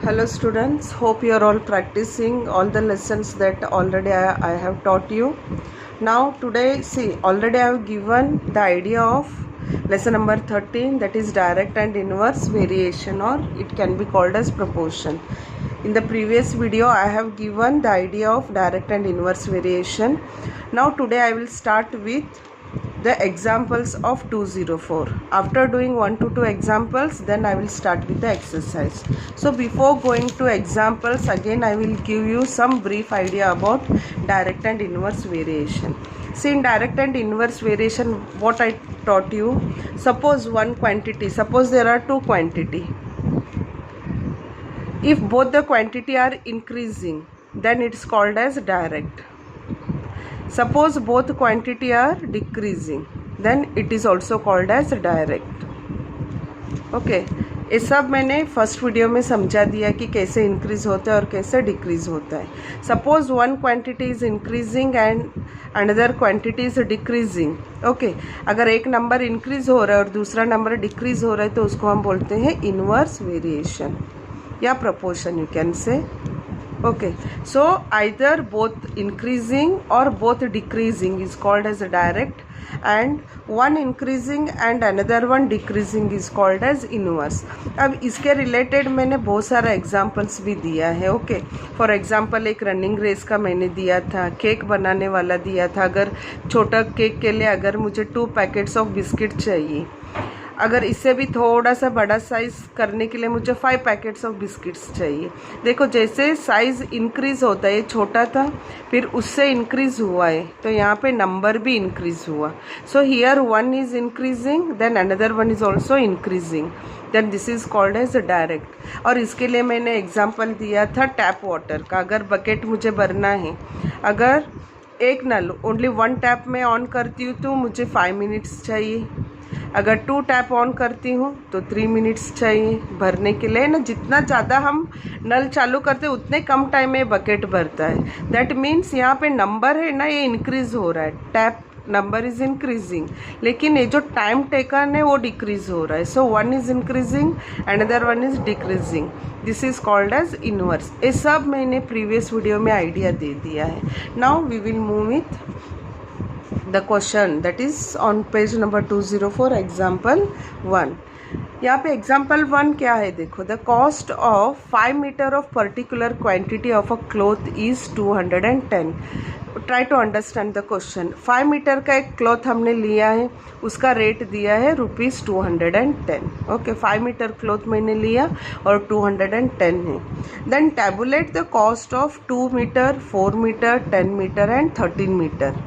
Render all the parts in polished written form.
Hello students, hope you are all practicing all the lessons that already I have taught you. Now today see already I have given the idea of lesson number 13, that is direct and inverse variation, or it can be called as proportion. In the previous video I have given the idea of direct and inverse variation. Now today I will start with the examples of 204. After doing 1 to 2 examples, then I will start with the exercise. So before going to examples, again I will give you some brief idea about direct and inverse variation. See, in direct and inverse variation, what I taught you, suppose one quantity, suppose there are two quantity. If both the quantity are increasing, then it's called as direct. Suppose both quantity are decreasing, then it is also called as direct. Okay, ये सब मैंने first video में समझा दिया कि कैसे increase होता है और कैसे डिक्रीज होता है. Suppose one quantity is increasing and another quantity is decreasing. Okay, अगर एक नंबर इंक्रीज हो रहा है और दूसरा नंबर डिक्रीज हो रहा है तो उसको हम बोलते हैं इनवर्स वेरिएशन या proportion, you can say. Okay, so either both increasing or both decreasing is called as a direct, and one increasing and another one decreasing is called as inverse. अब इसके रिलेटेड मैंने बहुत सारा examples भी दिया है. Okay, for example एक running race का मैंने दिया था, केक बनाने वाला दिया था. अगर छोटा केक के लिए अगर मुझे 2 पैकेट्स ऑफ बिस्किट चाहिए, अगर इससे भी थोड़ा सा बड़ा साइज़ करने के लिए मुझे 5 पैकेट्स ऑफ बिस्किट्स चाहिए. देखो, जैसे साइज़ इंक्रीज़ होता है, छोटा था फिर उससे इंक्रीज़ हुआ है तो यहाँ पे नंबर भी इंक्रीज़ हुआ. So here one is increasing, then another one is also increasing, then this is called as direct. और इसके लिए मैंने एग्जाम्पल दिया था टैप वाटर का. अगर बकेट मुझे भरना है, अगर एक नल ओनली 1 टैप में ऑन करती हूँ तो मुझे 5 मिनट्स चाहिए. अगर 2 टैप ऑन करती हूँ तो 3 मिनट्स चाहिए भरने के लिए ना. जितना ज़्यादा हम नल चालू करते हैं उतने कम टाइम में बकेट भरता है. दैट मीन्स यहाँ पे नंबर है ना, ये इंक्रीज़ हो रहा है, टैप नंबर इज़ इंक्रीजिंग, लेकिन ये जो टाइम टेकन है वो डिक्रीज हो रहा है. So one is increasing, another one is decreasing. This is called as inverse. ये सब मैंने प्रीवियस वीडियो में आइडिया दे दिया है. Now we will move with the question that is on page number 204, example 1. यहाँ पे example 1 क्या है देखो, the cost of 5 meter of particular quantity of a cloth is 210. Try to understand the question. 5 metre का एक cloth हमने लिया है, उसका रेट दिया है ₹210. ओके, 5 मीटर क्लॉथ मैंने लिया और 210 है. Then tabulate the cost of 2 metre, 4 metre, 10 metre and 13 metre.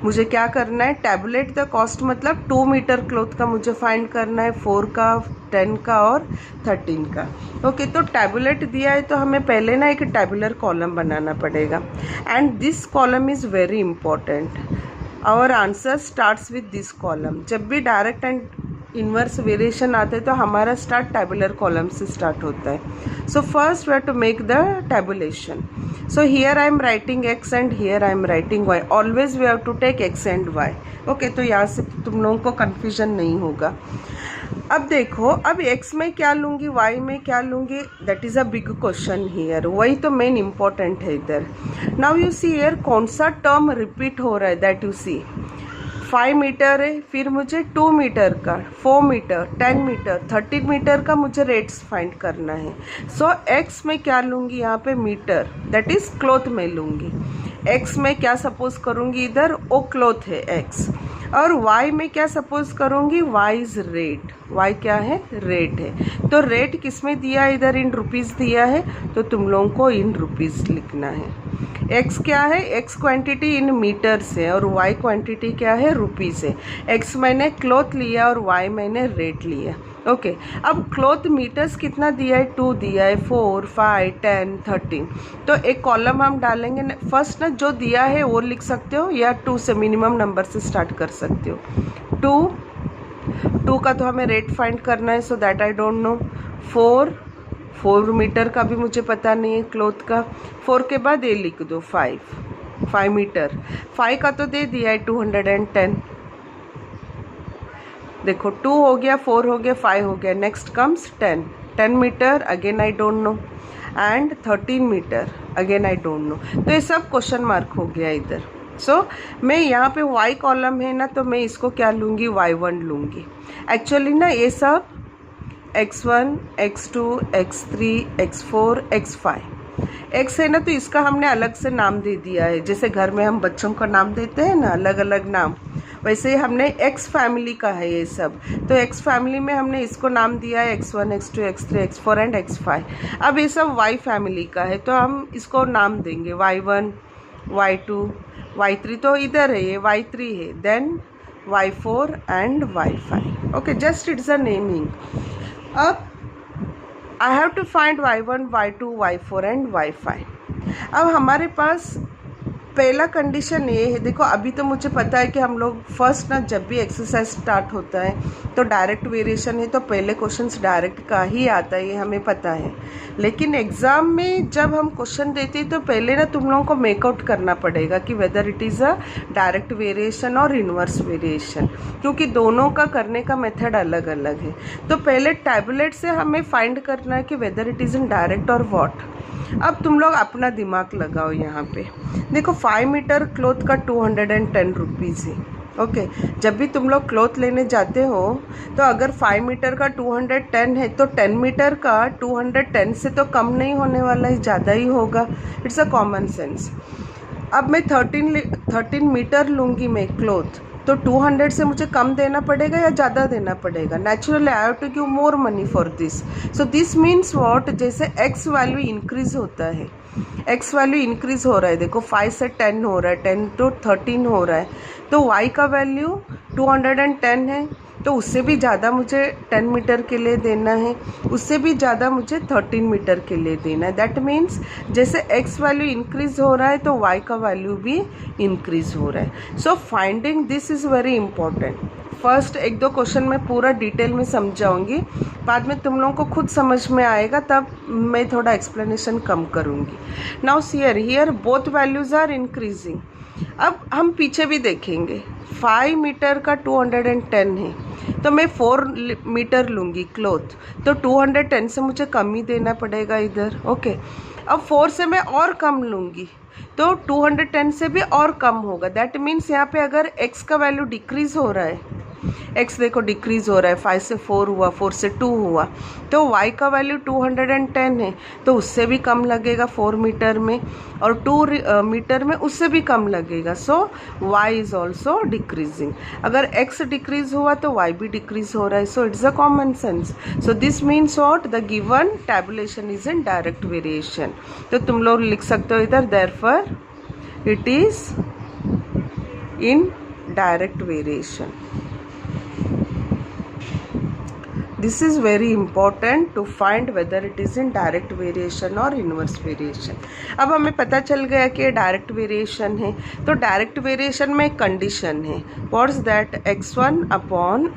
मुझे क्या करना है, टैबुलेट द कॉस्ट मतलब 2 मीटर क्लॉथ का मुझे फाइंड करना है, 4 का, 10 का और 13 का. ओके, तो टैबुलेट दिया है तो हमें पहले ना एक टैबुलर कॉलम बनाना पड़ेगा. And this column is very important. Our answer starts with this column. जब भी डायरेक्ट एंड इनवर्स वेरिएशन आते हैं तो हमारा स्टार्ट टैबुलर कॉलम से स्टार्ट होता है. So first we have to make the tabulation. So here I am writing x and here I am writing y. Always we have to take x and y. Okay, तो यहाँ से तुम लोगों को confusion नहीं होगा. अब देखो, अब x में क्या लूँगी, y में क्या लूँगी, that is a big question here. वही तो मेन इम्पोर्टेंट है इधर. नाउ यू सी हियर कौन सा टर्म रिपीट हो रहा है, दैट यू सी. 5 मीटर है, फिर मुझे 2 मीटर का, 4 मीटर, 10 मीटर, 13 मीटर का मुझे रेट्स फाइंड करना है. सो एक्स में क्या लूँगी यहाँ पे, मीटर, दैट इज़ क्लॉथ में लूँगी. एक्स में क्या सपोज करूँगी, इधर वो क्लॉथ है एक्स. और वाई में क्या सपोज करूँगी, वाई इज़ रेट. वाई क्या है, रेट है. तो रेट किस में दिया है, इधर इन रुपीज़ दिया है तो तुम लोगों को इन रुपीज़ लिखना है. एक्स क्या है, एक्स क्वांटिटी इन मीटर से और वाई क्वांटिटी क्या है, रुपीज़ से. एक्स मैंने क्लॉथ लिया और वाई मैंने रेट लिया. ओके, अब क्लॉथ मीटर्स कितना दिया है, 2 दिया है, 4, 5, 10, 13. तो एक कॉलम हम डालेंगे. फर्स्ट ना जो दिया है वो लिख सकते हो या 2 से मिनिमम नंबर से स्टार्ट कर सकते हो. 2 का तो हमें रेट फाइंड करना है, so that I don't know. 4 metre का भी मुझे पता नहीं है क्लॉथ का. 4 के बाद ये लिख दो 5 मीटर. 5 का तो दे दिया है 210. देखो 2 हो गया, 4 हो गया, 5 हो गया, next comes 10. 10 metre again I don't know, and 13 metre again I don't know. तो ये सब क्वेश्चन मार्क हो गया इधर। सो मैं यहाँ पे y कॉलम है ना, तो मैं इसको क्या लूँगी, y1 लूँगी। एक्चुअली ना ये सब x1, x2, x3, x4, x5 x है ना, तो इसका हमने अलग से नाम दे दिया है। जैसे घर में हम बच्चों का नाम देते हैं ना अलग अलग नाम, वैसे ही हमने x फैमिली का है ये सब। तो x फैमिली में हमने इसको नाम दिया है x1, x2, x3, x4 and x5। अब ये सब y फैमिली का है, तो हम इसको नाम देंगे y1, y2, y3, तो इधर है ये y3 है, then y4 and y5। Okay, just it's a naming. अब I have to find y1, y2, y4 and y5। अब हमारे पास पहला कंडीशन ये है, देखो अभी तो मुझे पता है कि हम लोग फर्स्ट ना जब भी एक्सरसाइज स्टार्ट होता है तो डायरेक्ट वेरिएशन है, तो पहले क्वेश्चंस डायरेक्ट का ही आता है, ये हमें पता है। लेकिन एग्ज़ाम में जब हम क्वेश्चन देते हैं तो पहले ना तुम लोगों को मेकआउट करना पड़ेगा कि whether it is a direct variation और इन्वर्स वेरिएशन, क्योंकि दोनों का करने का मेथड अलग अलग है। तो पहले टैबुलेट से हमें फाइंड करना है कि whether it is in direct और व्हाट। अब तुम लोग अपना दिमाग लगाओ यहाँ पे। देखो 5 मीटर क्लॉथ का 210 रुपीज़ है। ओके, जब भी तुम लोग क्लॉथ लेने जाते हो तो अगर 5 मीटर का 210 है तो 10 मीटर का 210 से तो कम नहीं होने वाला है, ज़्यादा ही होगा। It's a common sense. अब मैं 13 मीटर लूँगी मैं क्लॉथ, तो 200 से मुझे कम देना पड़ेगा या ज़्यादा देना पड़ेगा? Naturally I have to give more money for this. So this means what, जैसे x वैल्यू इंक्रीज होता है, x वैल्यू इंक्रीज हो रहा है, देखो 5 से 10 हो रहा है, 10 to 13 हो रहा है, तो y का वैल्यू 210 है, तो उससे भी ज़्यादा मुझे 10 मीटर के लिए देना है, उससे भी ज़्यादा मुझे 13 मीटर के लिए देना है। दैट मीन्स जैसे x वैल्यू इंक्रीज हो रहा है तो y का वैल्यू भी इंक्रीज हो रहा है। So finding this is very important. First एक दो क्वेश्चन मैं पूरा डिटेल में समझाऊंगी, बाद में तुम लोगों को खुद समझ में आएगा, तब मैं थोड़ा एक्सप्लेनेशन कम करूँगी। Now here both values are increasing. अब हम पीछे भी देखेंगे, 5 मीटर का 210 है, तो मैं 4 मीटर लूँगी क्लॉथ, तो 210 से मुझे कम ही देना पड़ेगा इधर। ओके, अब 4 से मैं और कम लूँगी तो 210 से भी और कम होगा। दैट मीन्स यहाँ पे अगर x का वैल्यू डिक्रीज़ हो रहा है, x देखो डिक्रीज़ हो रहा है, 5 से 4 हुआ, 4 से 2 हुआ, तो y का वैल्यू 210 है, तो उससे भी कम लगेगा 4 मीटर में, और 2 मीटर में उससे भी कम लगेगा। सो y इज़ ऑल्सो डिक्रीजिंग। अगर x डिक्रीज हुआ तो y भी डिक्रीज हो रहा है। So it's a common sense. So this means what, the given tabulation is in direct variation. तो तुम लोग लिख सकते हो इधर, therefore it is in direct variation. This is very important to find whether it is in direct variation or inverse variation. अब हमें पता चल गया कि डायरेक्ट वेरिएशन है, तो डायरेक्ट वेरिएशन में एक कंडीशन है, व्हाट्स दैट, x1 अपॉन,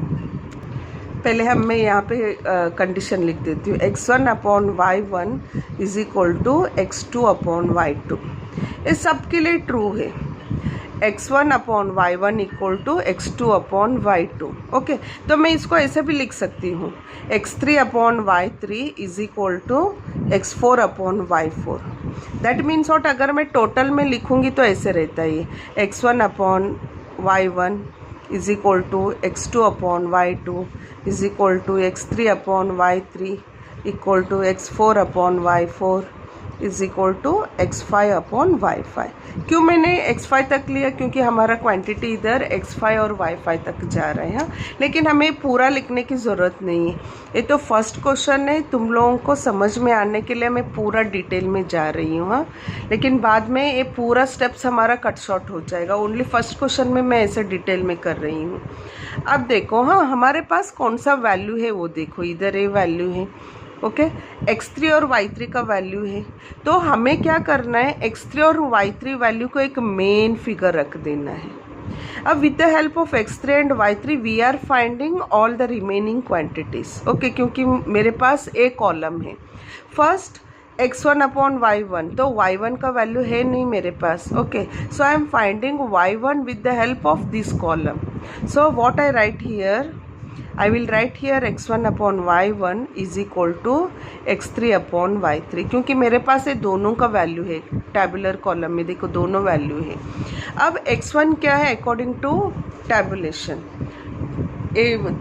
पहले मैं यहाँ पे कंडीशन लिख देती हूँ, x1 upon y1 is equal to x2 upon y2। ये सबके लिए ट्रू है। x1 upon y1 equal to x2 upon y2। Okay, तो मैं इसको ऐसे भी लिख सकती हूँ, x3 upon y3 is equal to x4 upon y4। That means what, अगर मैं टोटल में लिखूँगी तो ऐसे रहता है ये, x1 upon y1 is equal to x2 upon y2 is equal to x3 upon y3 equal to x4 upon y4 is equal to x5 upon y5। क्यों मैंने x5 तक लिया, क्योंकि हमारा क्वांटिटी इधर x5 और y5 तक जा रहा है। हाँ, लेकिन हमें पूरा लिखने की ज़रूरत नहीं है, ये तो फर्स्ट क्वेश्चन है, तुम लोगों को समझ में आने के लिए मैं पूरा डिटेल में जा रही हूँ। हाँ, लेकिन बाद में ये पूरा स्टेप्स हमारा कट शॉर्ट हो जाएगा, ओनली फर्स्ट क्वेश्चन में मैं ऐसे डिटेल में कर रही हूँ। अब देखो, हाँ हमारे पास कौन सा वैल्यू है वो देखो, इधर ये वैल्यू है। ओके, x3 और y3 का वैल्यू है, तो हमें क्या करना है, x3 और y3 वैल्यू को एक मेन फिगर रख देना है। अब with the help of x3 and y3 we are finding all the remaining quantities. Okay, क्योंकि मेरे पास एक कॉलम है। फर्स्ट x1 अपॉन y1, तो y1 का वैल्यू है नहीं मेरे पास। Okay, so I am finding y1 with the help of this column. So what I write here, I will write here x1 upon y1 is equal to x3 upon y3, क्योंकि मेरे पास ये दोनों का value है, tabular column में देखो दोनों value है। अब x1 क्या है अकॉर्डिंग टू टैबुलेशन,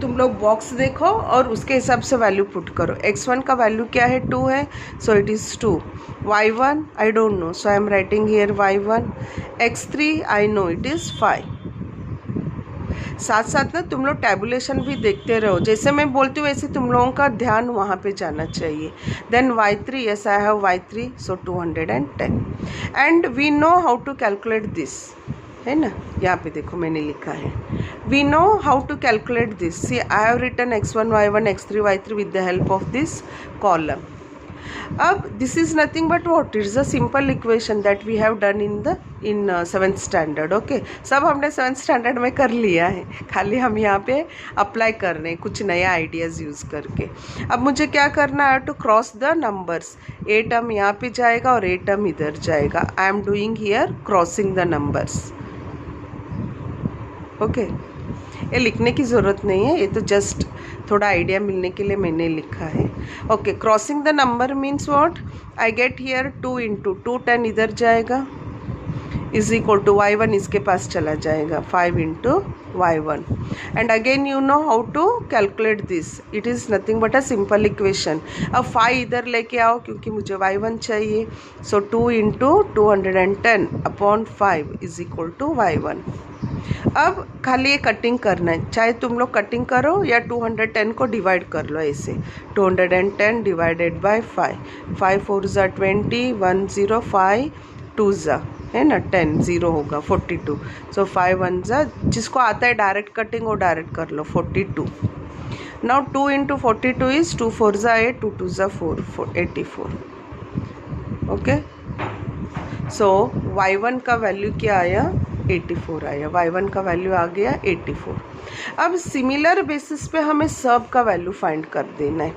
तुम लोग बॉक्स देखो और उसके हिसाब से वैल्यू पुट करो। x1 का वैल्यू क्या है 2 है, so it is 2। y1 I don't no, so I am writing here y1। x3 I know it is 5। साथ साथ ना तुम लोग टैबुलेशन भी देखते रहो, जैसे मैं बोलती हूँ वैसे तुम लोगों का ध्यान वहाँ पे जाना चाहिए। Then y3, yes I have y3, so 210 and we know how to calculate this, है ना, यहाँ पे देखो मैंने लिखा है we know how to calculate this. See I have written x1 y1 x3 y3 with the help of this column. अब this is nothing but what, it's a simple equation that we have done in 7th standard. Okay, सब हमने 7th standard में कर लिया है, खाली हम यहाँ पे अप्लाई कर रहे हैं कुछ नया आइडियाज़ यूज़ करके। अब मुझे क्या करना है, to cross the numbers, a term यहाँ पे जाएगा और ए टर्म इधर जाएगा। I am doing here crossing the numbers. Okay, ये लिखने की ज़रूरत नहीं है, ये तो जस्ट थोड़ा आइडिया मिलने के लिए मैंने लिखा है। Okay, crossing the number means what, I get here 2 into 2, 10 इधर जाएगा इज इक्वल टू y1 इसके पास चला जाएगा 5 into y1 and again you know how to calculate this, it is nothing but a simple equation. अब 5 इधर लेके आओ क्योंकि मुझे y1 चाहिए, so 2 into 210 upon 5 is equal to y1। अब खाली ये कटिंग करना है, चाहे तुम लोग कटिंग करो या 210 को डिवाइड कर लो ऐसे, 210 डिवाइडेड बाय 5, 5 4 ज़ा 20, 1 0, 5 2 ज़ा, है ना 10, 0 होगा 42, सो 5 1 ज़ा, जिसको आता है डायरेक्ट कटिंग वो डायरेक्ट कर लो 42। नाउ 2 इंटू 42 इज़ 2 4 ज़ा 8, 2 2 ज़ा 4, 84। ओके, सो y1 का वैल्यू क्या आया, 84 आया, y1 का वैल्यू आ गया 84। अब सिमिलर बेसिस पे हमें सब का वैल्यू फाइंड कर देना है।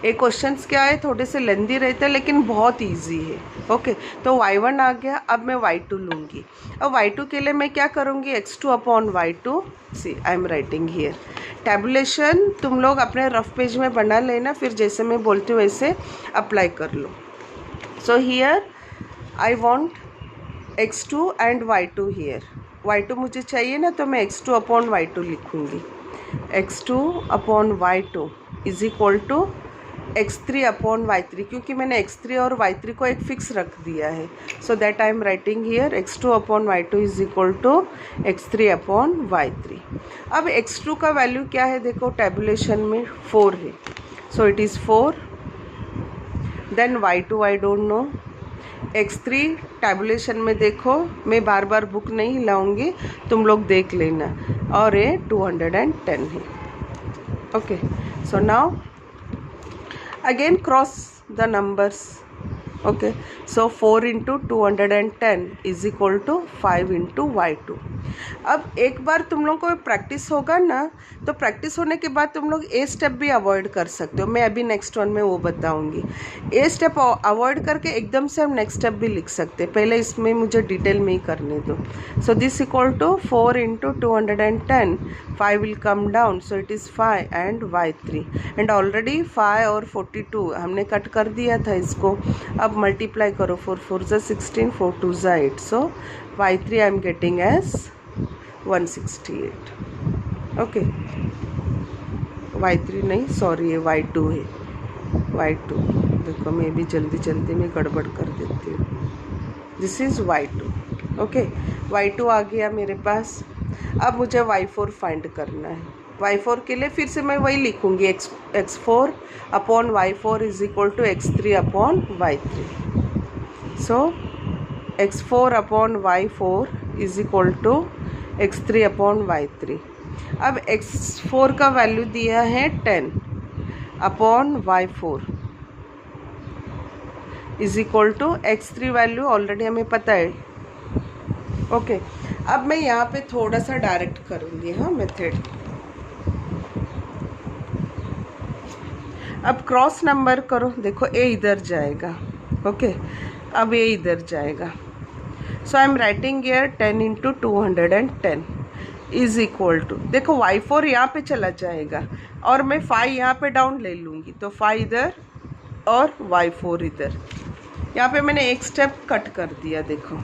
ये क्वेश्चंस क्या है, थोड़े से लेंदी रहते हैं लेकिन बहुत इजी है। ओके, तो y1 आ गया, अब मैं y2 लूँगी। अब y2 के लिए मैं क्या करूँगी, x2 upon y2, see I am writing here. Tabulation तुम लोग अपने रफ पेज में बना लेना, फिर जैसे मैं बोलती हूँ वैसे अप्लाई कर लो। So here I want x2 and y2 here, y2 मुझे चाहिए ना, तो मैं x2 अपॉन y2 लिखूँगी। x2 upon y2 is equal to x3 upon y3, क्योंकि मैंने x3 और y3 को एक फिक्स रख दिया है, so that I am writing here x2 upon y2 is equal to x3 upon y3। अब x2 का वैल्यू क्या है, देखो टैबुलेशन में 4 है, so it is 4। Then y2 I don't know, x3 tabulation में देखो, मैं बार बार बुक नहीं हिलाऊंगी, तुम लोग देख लेना, और ये 210 है। Okay, so now again cross the numbers. Okay, so 4 into 210 is equal to 5 into y2। अब एक बार तुम लोग को प्रैक्टिस होगा ना, तो प्रैक्टिस होने के बाद तुम लोग ए स्टेप भी अवॉइड कर सकते हो, मैं अभी नेक्स्ट वन में वो बताऊंगी। ए स्टेप अवॉइड करके एकदम से हम नेक्स्ट स्टेप भी लिख सकते हैं, पहले इसमें मुझे डिटेल में ही करने दो। So this equal to 4 into 210, 5 will come down, so it is 5 and y3 and already 5 और 42 हमने कट कर दिया था इसको। अब मल्टीप्लाई करो, 4 4 ज़ा 16, 4 2 ज़ा 8, so y3 I am getting as 168। Okay, y3 नहीं, सॉरी ये y2 है, y2 देखो मैं भी जल्दी जल्दी में गड़बड़ कर देती हूँ, this is y2। Okay, y2 आ गया मेरे पास। अब मुझे y4 फाइंड करना है, y4 के लिए फिर से मैं वही लिखूँगी, x4 upon y4 is equal to x3 upon y3। So x4 upon y4 is equal to x3 upon y3। अब x4 का वैल्यू दिया है 10 upon y4 is equal to x3 value already हमें पता है। ओके, अब मैं यहाँ पे थोड़ा सा डायरेक्ट करूँगी, हाँ मेथड। अब क्रॉस नंबर करो, देखो ए इधर जाएगा, ओके, अब ए इधर जाएगा, so I am writing here 10 into 210, is equal to, देखो y4 यहाँ पे चला जाएगा और मैं 5 यहाँ पे डाउन ले लूँगी, तो 5 इधर और y4 इधर। यहाँ पे मैंने एक स्टेप कट कर दिया, देखो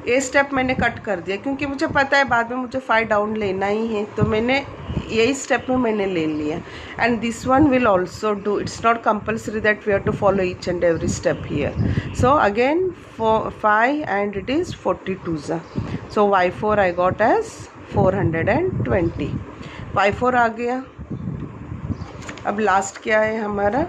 ये स्टेप मैंने कट कर दिया क्योंकि मुझे पता है बाद में मुझे 5 डाउन लेना ही है, तो मैंने यही स्टेप में मैंने ले लिया। And this one will also do, it's not compulsory that we have to follow each and every step here. So again 5 and it is 42 so y4 I got as 420, y4 आ गया। अब last क्या है हमारा,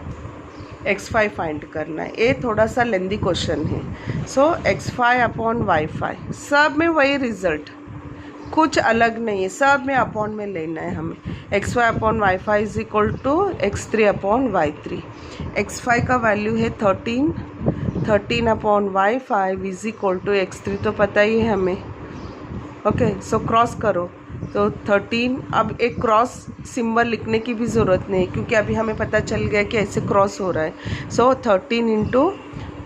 x5 find करना है। ये थोड़ा सा लेंदी क्वेश्चन है। सो x5 अपॉन y5, सब में वही रिजल्ट, कुछ अलग नहीं है, सब में अपॉन में लेना है हमें। x5 upon y5 is equal to x3 upon y3। x5 का वैल्यू है 13, 13 upon y5 is equal to x3 तो पता ही है हमें। ओके, सो क्रॉस करो तो 13, अब एक क्रॉस सिंबल लिखने की भी ज़रूरत नहीं क्योंकि अभी हमें पता चल गया कि ऐसे क्रॉस हो रहा है। सो 13 इंटू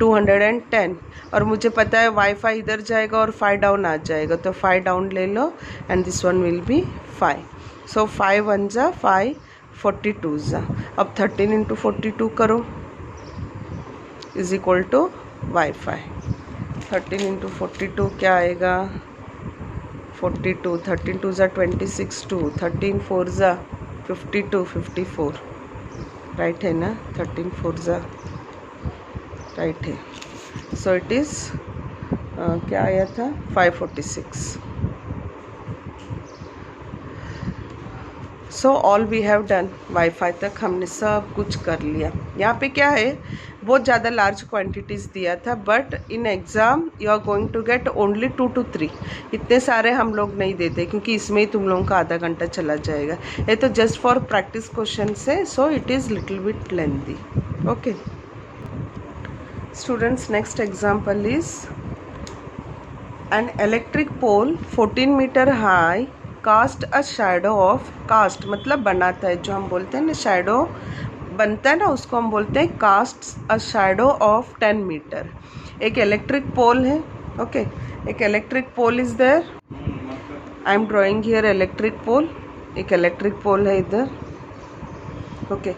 210, और मुझे पता है y5 इधर जाएगा और 5 डाउन आ जाएगा, तो 5 डाउन ले लो and this one will be 5। So 5 1 जा 5, 42 जा। अब 13 इंटू 42 करो is equal to y5। 13 into 42 क्या आएगा, 42, 13 2 जा 26, 2 13 4 जा 52, 54 राइट है ना, 13 4 जा राइट है। सो इट इज़ क्या आया था 546। So all we have done, y five तक हमने सब कुछ कर लिया। यहाँ पे क्या है, बहुत ज़्यादा लार्ज क्वांटिटीज़ दिया था, but in exam you are going to get only 2 to 3। इतने सारे हम लोग नहीं देते क्योंकि इसमें ही तुम लोगों का आधा घंटा चला जाएगा। ये तो जस्ट फॉर प्रैक्टिस क्वेश्चन है, so it is little bit lengthy. Okay students, next example is an electric pole 14 meter high cast a shadow of, cast मतलब बनाता है, जो हम बोलते हैं ना शैडो बनता है ना, उसको हम बोलते हैं cast a shadow of 10 meter. एक इलेक्ट्रिक पोल है, ओके एक electric pole is there, I am drawing here electric pole, एक इलेक्ट्रिक पोल है इधर, okay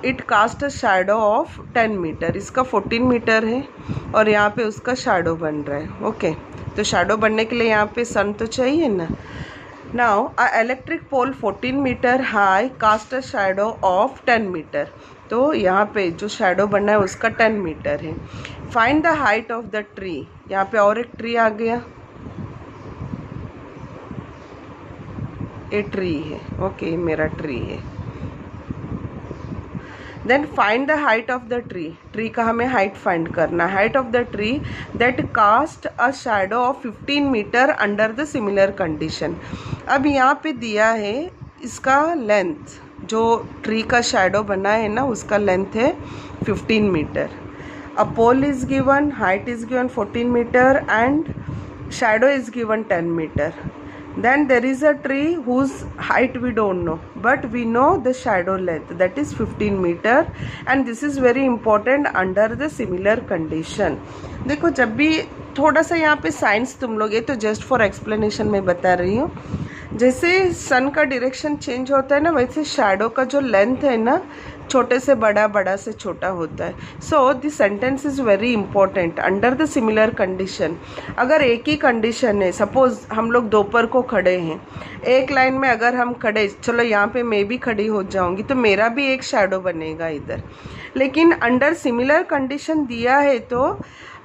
it cast a shadow of 10 meter, इसका 14 मीटर है और यहाँ पे उसका शैडो बन रहा है। ओके तो शैडो बनने के लिए यहाँ पे सन तो चाहिए ना। Now a electric pole 14 meter high cast a shadow of 10 meter। तो यहाँ पे जो शैडो बनना है उसका 10 मीटर है। Find the height of the tree, यहाँ पे और एक ट्री आ गया, ये ट्री है, ओके मेरा ट्री है। Then find the height of the tree, tree का हमें हाइट फाइंड करना, height of the tree that cast a shadow of 15 meter under the similar condition. अब यहाँ पे दिया है इसका लेंथ, जो ट्री का शैडो बना है ना उसका लेंथ है 15 meter. A pole is given, height is given 14 meter and shadow is given 10 meter. Then there is a tree whose height we don't know, but we know the shadow length, that is 15 meter, and this is very important under the similar condition। देखो जब भी थोड़ा सा यहाँ पे science तुम लोग, ये तो जस्ट फॉर एक्सप्लेनेशन में बता रही हूँ, जैसे सन का डायरेक्शन चेंज होता है ना, वैसे शैडो का जो लेंथ है ना छोटे से बड़ा, बड़ा से छोटा होता है। So this sentence is very important under the similar condition. अगर एक ही कंडीशन है, सपोज हम लोग दोपहर को खड़े हैं, एक लाइन में अगर हम खड़े, चलो यहाँ पे मैं भी खड़ी हो जाऊँगी तो मेरा भी एक शैडो बनेगा इधर, लेकिन अंडर सिमिलर कंडीशन दिया है तो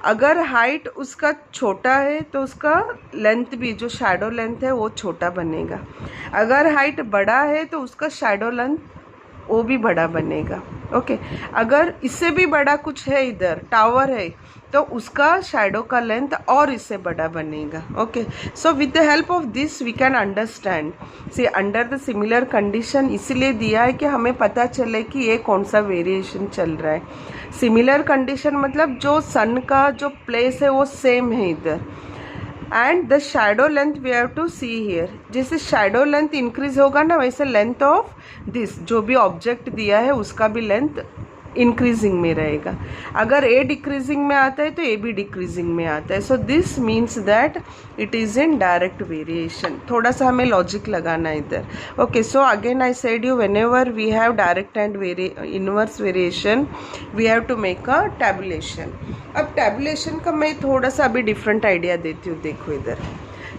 अगर हाइट उसका छोटा है तो उसका लेंथ भी, जो शैडो लेंथ है वो छोटा बनेगा। अगर हाइट बड़ा है तो उसका शैडो लेंथ वो भी बड़ा बनेगा। ओके अगर इससे भी बड़ा कुछ है, इधर टावर है, तो उसका शैडो का लेंथ और इससे बड़ा बनेगा। Okay so with the help of this we can understand, see under the similar condition इसलिए दिया है कि हमें पता चले कि ये कौन सा वेरिएशन चल रहा है। सिमिलर कंडीशन मतलब जो सन का जो प्लेस है वो सेम है इधर, and the shadow length we have to see here. जैसे शैडो लेंथ इंक्रीज होगा ना, वैसे लेंथ ऑफ दिस जो भी ऑब्जेक्ट दिया है उसका भी लेंथ इंक्रीजिंग में रहेगा। अगर ए डिक्रीजिंग में आता है तो ए भी डिक्रीजिंग में आता है। So this means that it is in direct variation. थोड़ा सा हमें लॉजिक लगाना है इधर। Okay, so again I said you whenever we have direct and inverse variation we have to make a tabulation. अब टैबुलेशन का मैं थोड़ा सा अभी डिफरेंट आइडिया देती हूँ। देखो इधर,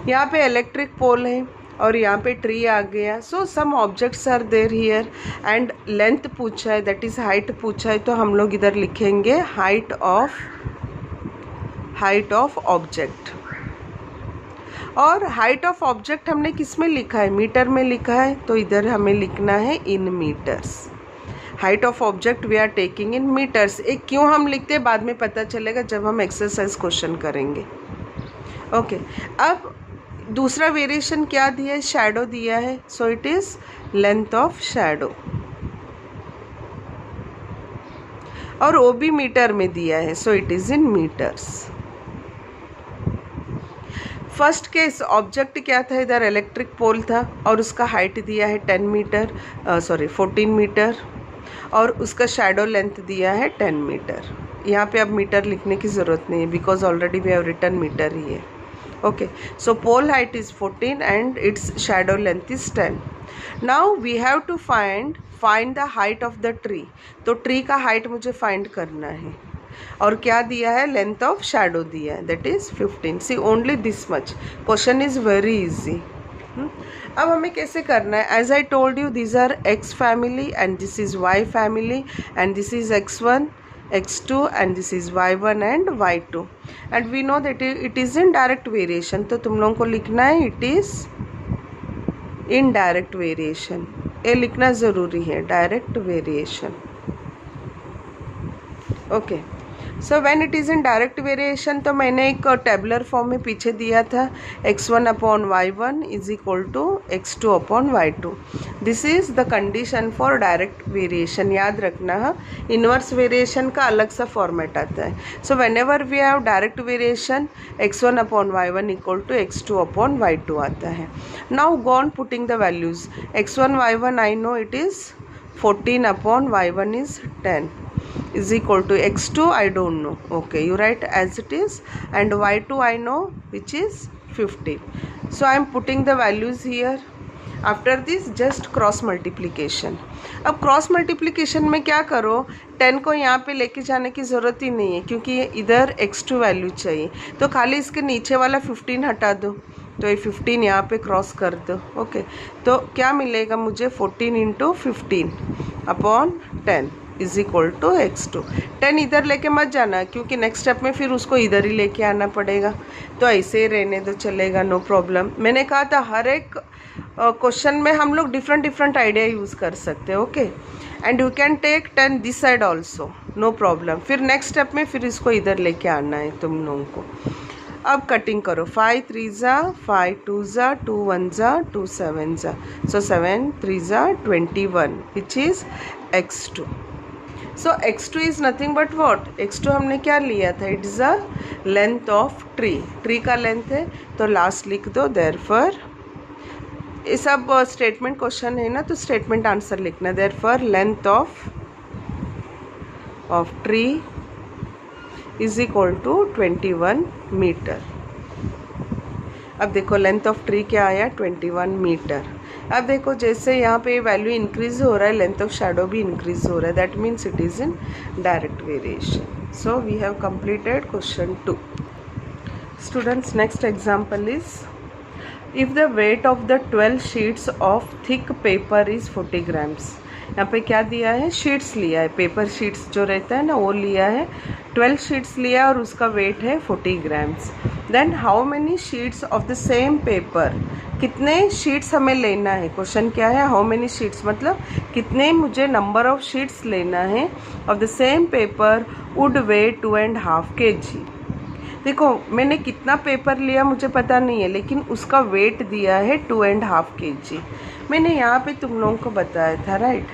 यहाँ पे इलेक्ट्रिक पोल है और यहाँ पे ट्री आ गया। So some objects are there here and length पूछा है, दैट इज हाइट पूछा है, तो हम लोग इधर लिखेंगे हाइट ऑफ ऑब्जेक्ट। और हाइट ऑफ ऑब्जेक्ट हमने किस में लिखा है? मीटर में लिखा है, तो इधर हमें लिखना है in meters. Height of object we are taking in meters. एक क्यों हम लिखते हैं बाद में पता चलेगा जब हम एक्सरसाइज क्वेश्चन करेंगे। ओके, अब दूसरा वेरिएशन क्या दिया है? शैडो दिया है, so it is length of shadow. और वो भी मीटर में दिया है, so it is in meters. First case object क्या था? इधर इलेक्ट्रिक पोल था और उसका हाइट दिया है 14 मीटर और उसका शैडो लेंथ दिया है 10 मीटर। यहाँ पे अब मीटर लिखने की ज़रूरत नहीं है because already we have written metre ही है। Okay, so pole height is 14 and its shadow length is 10. Now we have to find the height of the tree. तो tree का height मुझे find करना है और क्या दिया है? length of shadow दिया है, that is 15. See only this much. Question is very easy. अब हमें कैसे करना है? As I told you, these are X family and this is Y family and this is X1, X2 and this is Y1 and Y2 and we know that it is in direct variation। तो तुम लोगों को लिखना है it is in direct variation। ये लिखना ज़रूरी है, direct variation. Okay, so when it is in direct variation तो मैंने एक टेबुलर फॉर्म में पीछे दिया था x1 upon y1 is equal to x2 upon y2। This is the condition for direct variation. याद रखना, इनवर्स वेरिएशन का अलग सा फॉर्मेट आता है। So whenever we have direct variation x1 upon y1 equal to x2 upon y2 आता है। Now go on putting the values. x1 y1 I know it is 14 upon y1 is 10 is equal to x2 I don't know. Okay, you write as it is and y2 I know which is 15. So I am putting the values here. After this just cross multiplication. अब cross multiplication में क्या करो, 10 को यहाँ पे लेके जाने की ज़रूरत ही नहीं है क्योंकि इधर x2 वैल्यू चाहिए, तो खाली इसके नीचे वाला 15 हटा दो, तो ये 15 यहाँ पे क्रॉस कर दो। ओके, तो क्या मिलेगा मुझे? 14 into 15 upon 10 is equal to x2। 10 इधर लेके मत जाना क्योंकि नेक्स्ट स्टेप में फिर उसको इधर ही लेके आना पड़ेगा, तो ऐसे ही रहने दो, चलेगा, नो प्रॉब्लम। मैंने कहा था हर एक क्वेश्चन में हम लोग डिफरेंट आइडिया यूज़ कर सकते हैं। Okay, and you can take 10 this side also, no problem. फिर नेक्स्ट स्टेप में फिर इसको इधर लेके आना है तुम लोगों को। अब कटिंग करो, 5 3 ज़ा 5 2 ज़ा 2 1 ज़ा 2 7 ज़ा, सो 7 3 ज़ा 21 which is x2। So x2 is nothing but what? x2 हमने क्या लिया था? It is a length of tree का लेंथ है, तो लास्ट लिख दो देयरफॉर। ये सब स्टेटमेंट क्वेश्चन है ना, तो स्टेटमेंट आंसर लिखना, therefore length of tree is equal to 21 meter. अब देखो लेंथ ऑफ ट्री क्या आया? 21 मीटर। अब देखो जैसे यहाँ पे वैल्यू इंक्रीज हो रहा है, लेंथ ऑफ शैडो भी इंक्रीज हो रहा है, that means it is in direct variation. So we have completed question 2. Students, next example is, if the weight of the 12 sheets of thick paper is 40 grams। यहाँ पे क्या दिया है? Sheets लिया है, पेपर शीट्स जो रहता है ना वो लिया है, 12 शीट्स लिया और उसका वेट है 40 grams. Then how many sheets of the same paper, कितने शीट्स हमें लेना है? क्वेश्चन क्या है? हाउ मेनी शीट्स मतलब कितने मुझे नंबर ऑफ शीट्स लेना है of the same paper would weigh 2.5 kg। देखो मैंने कितना पेपर लिया मुझे पता नहीं है, लेकिन उसका वेट दिया है 2.5 kg। मैंने यहाँ पे तुम लोगों को बताया था, right?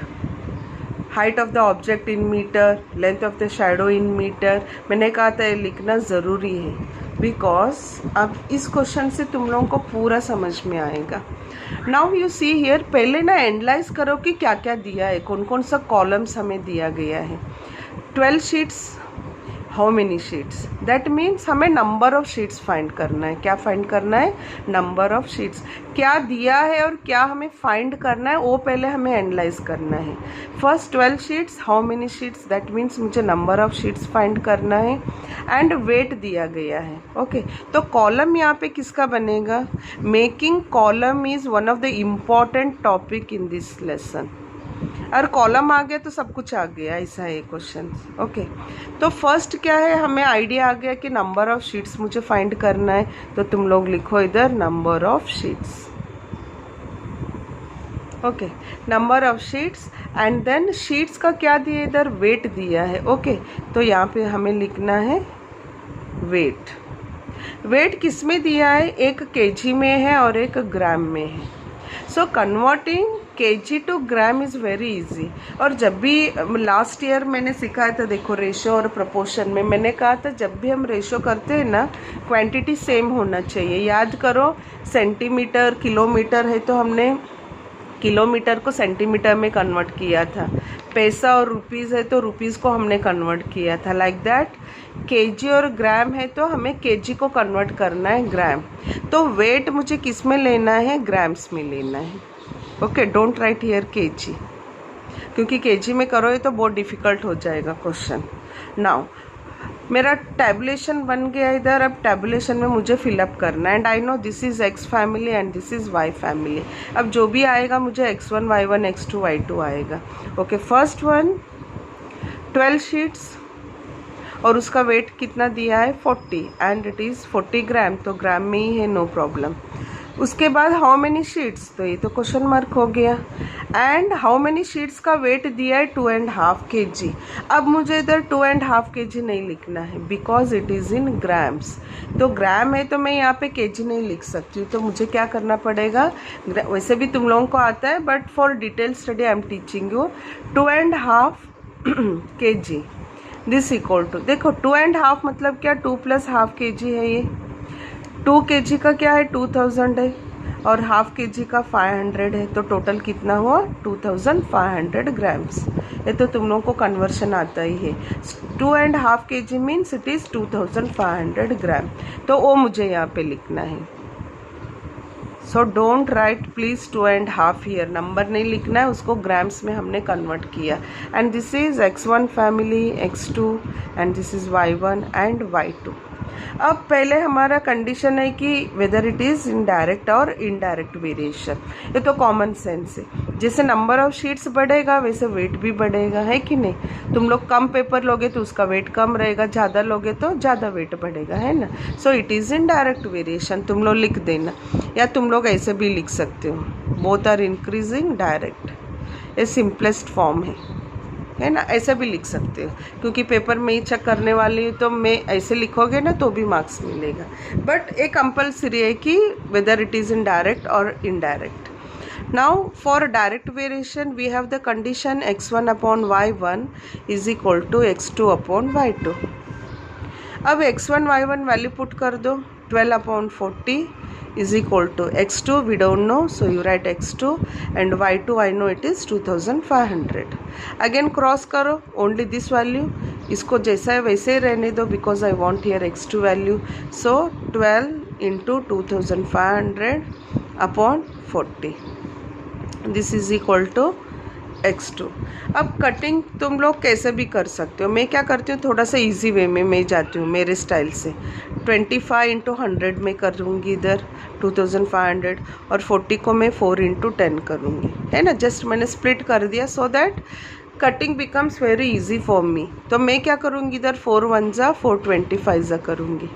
Height of the object in meter, length of the shadow in meter. मैंने कहा था ये लिखना ज़रूरी है बिकॉज अब इस क्वेश्चन से तुम लोगों को पूरा समझ में आएगा। नाउ यू सी हियर, पहले ना एनालाइज करो कि क्या क्या दिया है, कौन कौन सा कॉलम्स हमें दिया गया है। 12 sheets, how many sheets, that means हमें नंबर ऑफ शीट्स फाइंड करना है। क्या फाइंड करना है? Number of sheets. क्या दिया है और क्या हमें फाइंड करना है वो पहले हमें एनालाइज करना है। First 12 sheets, how many sheets, that means मुझे नंबर ऑफ शीट्स फाइंड करना है एंड वेट दिया गया है। ओके, तो कॉलम यहाँ पे किसका बनेगा? Making column is one of the important topic in this lesson. और कॉलम आ गया तो सब कुछ आ गया, ऐसा है क्वेश्चन। ओके, तो फर्स्ट क्या है, हमें आइडिया आ गया कि नंबर ऑफ शीट्स मुझे फाइंड करना है, तो तुम लोग लिखो इधर number of sheets. Okay, number of sheets and then sheets का क्या दिया, इधर वेट दिया है। ओके, तो यहाँ पे हमें लिखना है वेट। वेट किस में दिया है? एक केजी में है और एक ग्राम में है। So converting KG to gram is very easy. और जब भी लास्ट ईयर मैंने सिखाया था, देखो रेशो और प्रोपोर्शन में मैंने कहा था जब भी हम रेशो करते हैं ना, क्वांटिटी सेम होना चाहिए। याद करो, सेंटीमीटर किलोमीटर है तो हमने किलोमीटर को सेंटीमीटर में कन्वर्ट किया था। पैसा और रुपीज़ है तो रुपीज़ को हमने कन्वर्ट किया था। लाइक दैट केजी और ग्राम है तो हमें केजी को कन्वर्ट करना है ग्राम। तो वेट मुझे किस में लेना है? ग्राम्स में लेना है। Okay, don't write here KG, क्योंकि केजी में करोगे तो बहुत डिफ़िकल्ट हो जाएगा क्वेश्चन। नाउ मेरा टैबुलेशन बन गया इधर। अब टैबुलेशन में मुझे फिलअप करना है and I know this is x family and this is why family. अब जो भी आएगा मुझे x1 y1 x2 y2 आएगा। ओके, फर्स्ट वन 12 शीट्स और उसका वेट कितना दिया है? 40 एंड इट इज़ 40 ग्राम, तो ग्राम में ही है, नो प्रॉब्लम। उसके बाद हाउ मेनी शीट्स, तो ये तो क्वेश्चन मार्क हो गया। एंड हाउ मेनी शीट्स का वेट दिया है 2.5 kg। अब मुझे इधर 2.5 kg नहीं लिखना है because it is in grams. तो ग्राम है तो मैं यहाँ पे kg नहीं लिख सकती हूँ, तो मुझे क्या करना पड़ेगा? वैसे भी तुम लोगों को आता है but for detail study I am teaching you. 2.5 kg this equal to, देखो 2.5 मतलब क्या? 2 + ½ kg है ये। 2 kg का क्या है? 2000 है और ½ kg का 500 है, तो टोटल कितना हुआ? 2500 ग्राम्स। ये तो तुम लोगों को कन्वर्शन आता ही है। 2.5 kg मीन्स इट इज़ 2500 ग्राम, तो वो मुझे यहाँ पे लिखना है। So don't write please 2.5 here, number नहीं लिखना है, उसको ग्राम्स में हमने कन्वर्ट किया। And this is x1 family, x2 and this is y1 and y2। अब पहले हमारा कंडीशन है कि वेदर इट इज़ इनडायरेक्ट और इनडायरेक्ट वेरिएशन। ये तो कॉमन सेंस है, जैसे नंबर ऑफ शीट्स बढ़ेगा वैसे वेट भी बढ़ेगा, है कि नहीं? तुम लोग कम पेपर लोगे तो उसका वेट कम रहेगा, ज़्यादा लोगे तो ज़्यादा वेट बढ़ेगा, है ना? सो इट इज़ इनडायरेक्ट वेरिएशन, तुम लोग लिख देना, या तुम लोग ऐसे भी लिख सकते हो, बोथ आर इंक्रीजिंग डायरेक्ट। ये सिंपलेस्ट फॉर्म है ना? ऐसा भी लिख सकते हो, क्योंकि पेपर में ही चेक करने वाली हूँ तो मैं ऐसे लिखोगे ना तो भी मार्क्स मिलेगा। बट ये कंपल्सरी है कि whether it is in direct और indirect. Now for direct variation we have the condition x1/y1 is equal to x2/y2। अब x1 y1 वैल्यू पुट कर दो, 12/40 is equal to x2 we don't know, so you write x2 and y2 I know it is 2500. again cross करो, only this value, इसको जैसा है वैसे ही रहने दो because I want here x2 value, so 12 into 2500/40 this is equal to x2। अब cutting तुम लोग कैसे भी कर सकते हो, मैं क्या करती हूँ थोड़ा सा इजी वे में मैं जाती हूँ मेरे स्टाइल से। 25 into 100 में करूँगी इधर 2500 और 40 को मैं 4 into 10 करूँगी, है ना? जस्ट मैंने स्प्लिट कर दिया so that cutting becomes very easy for me. तो मैं क्या करूँगी इधर 4 1 जा 4 25 जा करूँगी,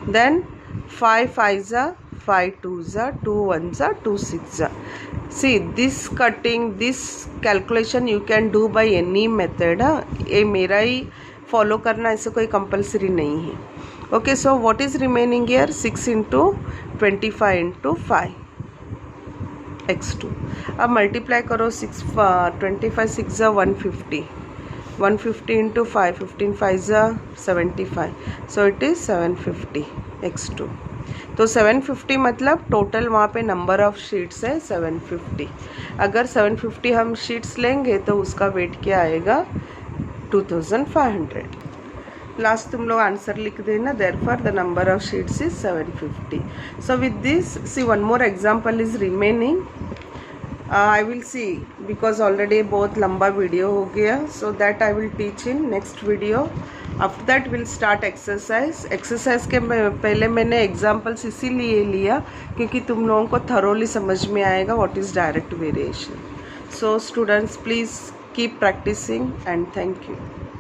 देन 5 5 जा 5 2 जा 2 1 जा 2 6 जा। See this cutting, this calculation you can do by any method। ये मेरा ही फॉलो करना, ऐसे कोई कंपलसरी नहीं है। Okay, so what is remaining here? 6 into 25 into 5 x2। अब मल्टीप्लाई करो, 25 6 जा 150, 150 into 5, 15 5 जा 75, सो इट इज़ 750 x2। तो 750 मतलब टोटल वहाँ पे नंबर ऑफ शीट्स है 750। अगर 750 हम शीट्स लेंगे तो उसका वेट क्या आएगा? 2500. लास्ट तुम लोग आंसर लिख देना. Therefore the number of sheets is 750. So with this, see, one more example is remaining. I will see, because already बहुत लंबा वीडियो हो गया, so that I will teach in next video. After that we'll start exercise. Exercise के पहले मैंने examples इसीलिए लिया क्योंकि तुम लोगों को थरोली समझ में आएगा what is direct variation. So students, please keep practicing and thank you.